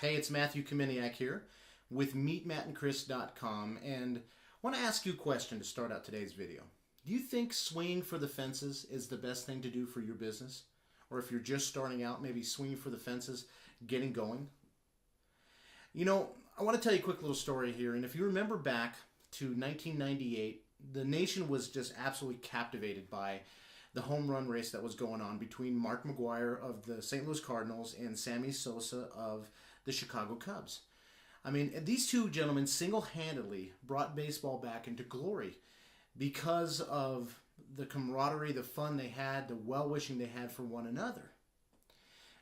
Hey, it's Matthew Kaminiak here with MeetMattandChris.com, and I want to ask you a question to start out today's video. Do you think swinging for the fences is the best thing to do for your business? Or if you're just starting out, maybe swinging for the fences, getting going? You know, I want to tell you a quick little story here, and if you remember back to 1998, the nation was just absolutely captivated by the home run race that was going on between Mark McGwire of the St. Louis Cardinals and Sammy Sosa of the Chicago Cubs. I mean, these two gentlemen single-handedly brought baseball back into glory because of the camaraderie, the fun they had, the well-wishing they had for one another.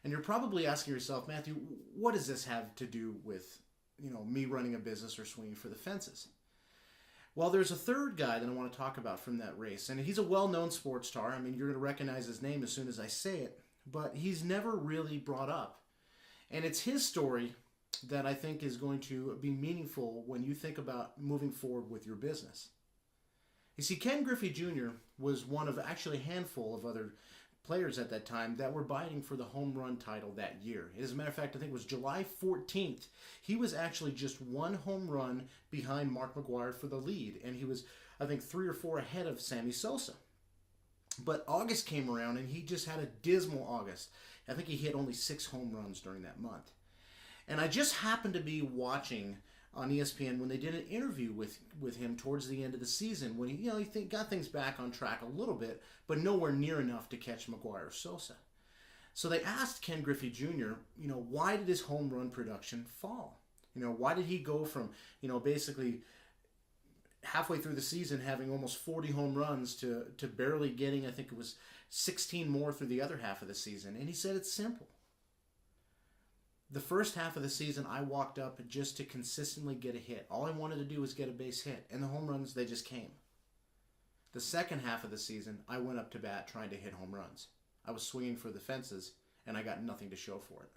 And you're probably asking yourself, Matthew, what does this have to do with, me running a business or swinging for the fences? Well, there's a third guy that I want to talk about from that race, and he's a well-known sports star. I mean, you're going to recognize his name as soon as I say it, but he's never really brought up. And it's his story that I think is going to be meaningful when you think about moving forward with your business. You see, Ken Griffey Jr. was one of actually a handful of other players at that time that were vying for the home run title that year. As a matter of fact, I think it was July 14th. He was actually just one home run behind Mark McGwire for the lead, and he was, I think, 3 or 4 ahead of Sammy Sosa. But August came around, and he just had a dismal August. I think he hit only 6 home runs during that month. And I just happened to be watching on ESPN when they did an interview with him towards the end of the season when he got things back on track a little bit, but nowhere near enough to catch McGwire or Sosa. So they asked Ken Griffey Jr., why did his home run production fall? Why did he go from, basically halfway through the season having almost 40 home runs to barely getting, I think it was 16 more through the other half of the season? And he said it's simple. The first half of the season, I walked up just to consistently get a hit. All I wanted to do was get a base hit, and the home runs, they just came. The second half of the season, I went up to bat trying to hit home runs. I was swinging for the fences, and I got nothing to show for it.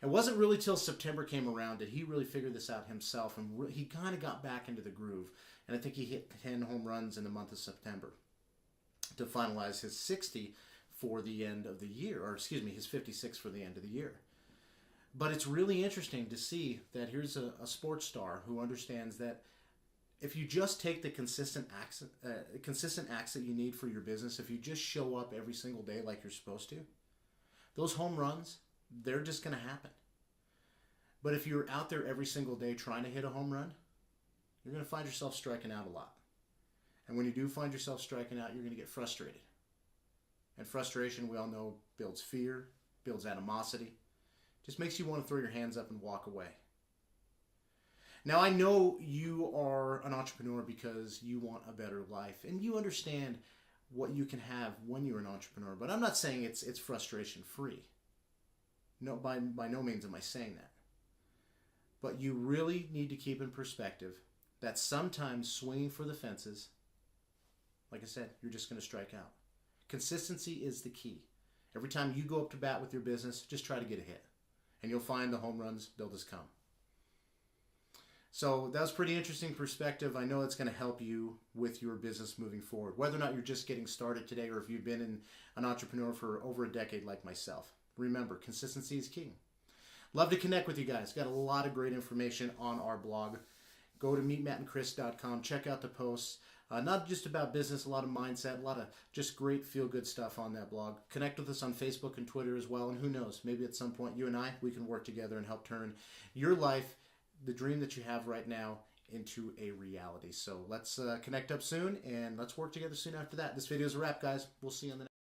It wasn't really till September came around that he really figured this out himself, and he kind of got back into the groove. And I think he hit 10 home runs in the month of September to finalize his 60 for the end of the year, or excuse me, his 56 for the end of the year. But it's really interesting to see that here's a sports star who understands that if you just take the consistent acts that you need for your business, if you just show up every single day like you're supposed to, those home runs, they're just going to happen. But if you're out there every single day trying to hit a home run, you're going to find yourself striking out a lot. And when you do find yourself striking out, you're going to get frustrated. And frustration, we all know, builds fear, builds animosity. Just makes you want to throw your hands up and walk away. Now, I know you are an entrepreneur because you want a better life, and you understand what you can have when you're an entrepreneur. But I'm not saying it's frustration-free. No, by no means am I saying that. But you really need to keep in perspective that sometimes swinging for the fences, like I said, you're just going to strike out. Consistency is the key. Every time you go up to bat with your business, just try to get a hit. And you'll find the home runs, they'll just come. So that was pretty interesting perspective. I know it's going to help you with your business moving forward, whether or not you're just getting started today or if you've been an entrepreneur for over a decade like myself. Remember, consistency is key. Love to connect with you guys. Got a lot of great information on our blog. Go to MeetMattandChris.com. Check out the posts. Not just about business, a lot of mindset, a lot of just great feel-good stuff on that blog. Connect with us on Facebook and Twitter as well. And who knows, maybe at some point you and I, we can work together and help turn your life, the dream that you have right now, into a reality. So let's connect up soon, and let's work together soon after that. This video is a wrap, guys. We'll see you on the next.